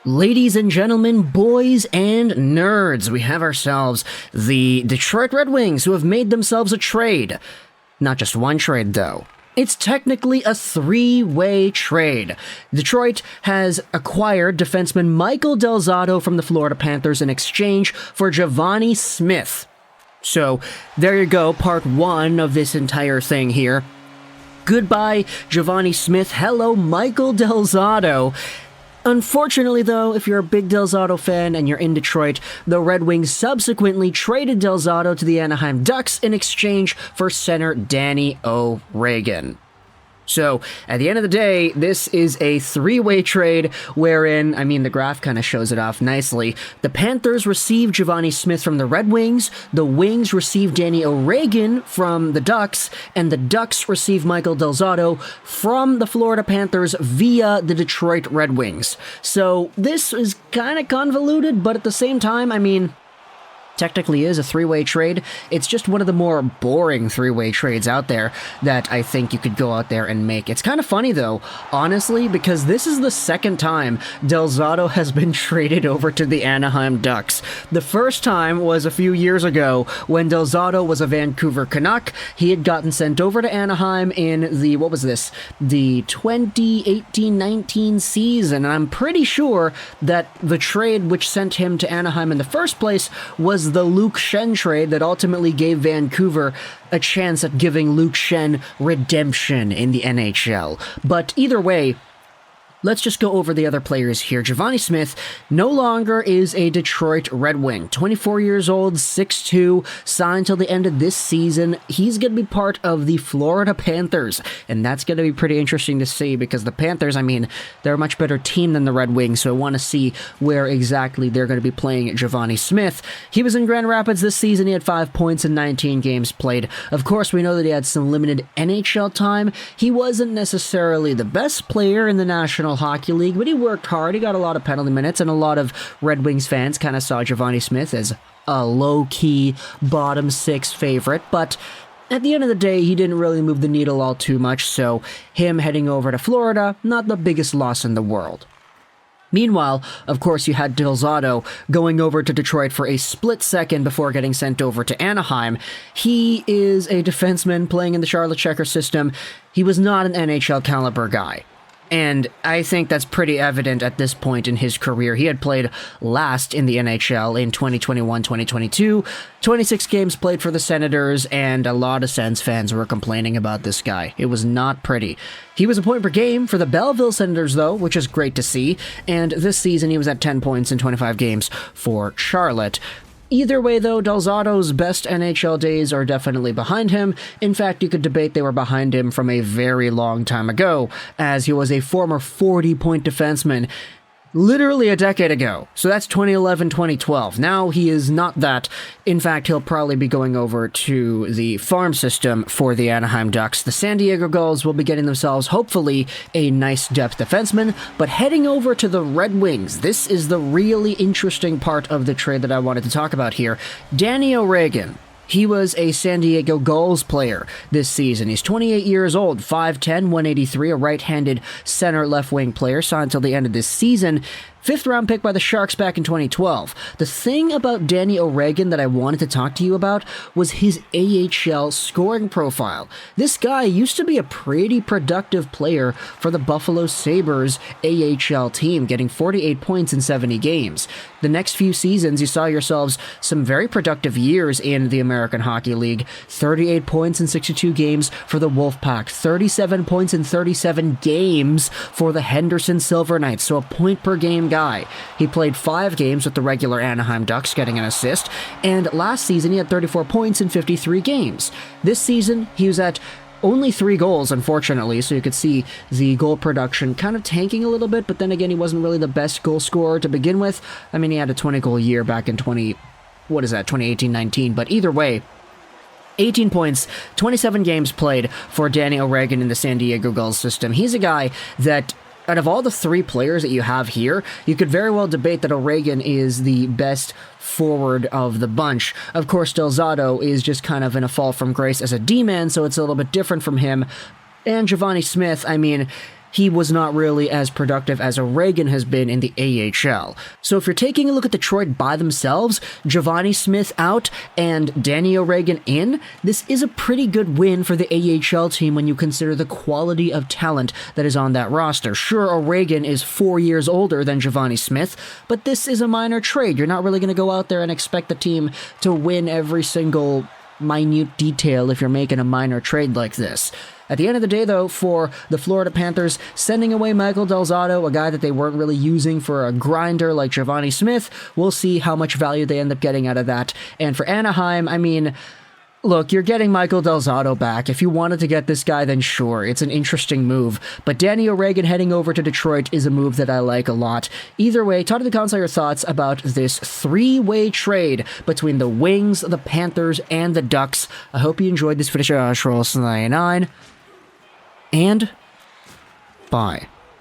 Ladies and gentlemen, boys and nerds, we have ourselves the Detroit Red Wings, who have made themselves a trade. Not just one trade, though. It's technically a three-way trade. Detroit has acquired defenseman Michael Del Zotto from the Florida Panthers in exchange for Givani Smith. So, there you go, part one of this entire thing here. Goodbye, Givani Smith. Hello, Michael Del Zotto. Unfortunately, though, if you're a big Del Zotto fan and you're in Detroit, the Red Wings subsequently traded Del Zotto to the Anaheim Ducks in exchange for center Danny O'Regan. So, at the end of the day, this is a three-way trade wherein, the graph kind of shows it off nicely. The Panthers received Givani Smith from the Red Wings, the Wings received Danny O'Regan from the Ducks, and the Ducks received Michael Del Zotto from the Florida Panthers via the Detroit Red Wings. So, this is kind of convoluted, but at the same time, technically is a three-way trade. It's just one of the more boring three-way trades out there that I think you could go out there and make. It's kind of funny, though, honestly, because this is the second time Del Zotto has been traded over to the Anaheim Ducks. The first time was a few years ago when Del Zotto was a Vancouver Canuck. He had gotten sent over to Anaheim in the 2018-19 season, and I'm pretty sure that the trade which sent him to Anaheim in the first place was the Luke Schenn trade that ultimately gave Vancouver a chance at giving Luke Schenn redemption in the NHL. But either way, let's just go over the other players here. Givani Smith no longer is a Detroit Red Wing. 24 years old, 6'2", signed till the end of this season. He's going to be part of the Florida Panthers, and that's going to be pretty interesting to see because the Panthers, they're a much better team than the Red Wings, so I want to see where exactly they're going to be playing Givani Smith. He was in Grand Rapids this season. He had 5 points in 19 games played. Of course, we know that he had some limited NHL time. He wasn't necessarily the best player in the National Hockey League, but he worked hard. He got a lot of penalty minutes, and a lot of Red Wings fans kind of saw Givani Smith as a low-key bottom six favorite, but at the end of the day, he didn't really move the needle all too much, so him heading over to Florida, not the biggest loss in the world. Meanwhile, of course, you had Del Zotto going over to Detroit for a split second before getting sent over to Anaheim. He is a defenseman playing in the Charlotte Checker system. He was not an NHL caliber guy. And I think that's pretty evident at this point in his career. He had played last in the NHL in 2021-2022, 26 games played for the Senators, and a lot of Sens fans were complaining about this guy. It was not pretty. He was a point per game for the Belleville Senators, though, which is great to see, and this season he was at 10 points in 25 games for Charlotte. Either way, though, Del Zotto's best NHL days are definitely behind him. In fact, you could debate they were behind him from a very long time ago, as he was a former 40-point defenseman literally a decade ago. So that's 2011-2012. Now he is not that. In fact, he'll probably be going over to the farm system for the Anaheim Ducks. The San Diego Gulls will be getting themselves, hopefully, a nice depth defenseman, but heading over to the Red Wings, this is the really interesting part of the trade that I wanted to talk about here. Danny O'Regan. He was a San Diego Gulls player this season. He's 28 years old, 5'10", 183, a right-handed center left-wing player, signed until the end of this season. 5th round pick by the Sharks back in 2012. The thing about Danny O'Regan that I wanted to talk to you about was his AHL scoring profile. This guy used to be a pretty productive player for the Buffalo Sabres AHL team, getting 48 points in 70 games. The next few seasons, you saw yourselves some very productive years in the American Hockey League. 38 points in 62 games for the Wolfpack. 37 points in 37 games for the Henderson Silver Knights, so a point per game guy. He played 5 games with the regular Anaheim Ducks, getting an assist, and last season he had 34 points in 53 games. This season, he was at only 3 goals, unfortunately, so you could see the goal production kind of tanking a little bit, but then again, he wasn't really the best goal scorer to begin with. He had a 20-goal year back in 2018-19, but either way, 18 points, 27 games played for Danny O'Regan in the San Diego Gulls system. He's a guy that, out of all the 3 players that you have here, you could very well debate that O'Regan is the best forward of the bunch. Of course, Del Zotto is just kind of in a fall from grace as a D-man, so it's a little bit different from him. And Givani Smith, he was not really as productive as a REGAN has been in the AHL. So if you're taking a look at Detroit by themselves, Givani Smith out and Danny O'Regan in, this is a pretty good win for the AHL team when you consider the quality of talent that is on that roster. Sure, O'Regan is 4 years older than Givani Smith, but this is a minor trade. You're not really going to go out there and expect the team to win every single minute detail if you're making a minor trade like this. At the end of the day, though, for the Florida Panthers, sending away Michael Del Zotto, a guy that they weren't really using for a grinder like Givani Smith, we'll see how much value they end up getting out of that. And for Anaheim, I mean, look, you're getting Michael Del Zotto back. If you wanted to get this guy, then sure, it's an interesting move. But Danny O'Regan heading over to Detroit is a move that I like a lot. Either way, talk to the comments on your thoughts about this three-way trade between the Wings, the Panthers, and the Ducks. I hope you enjoyed this video. Roll 99. And bye.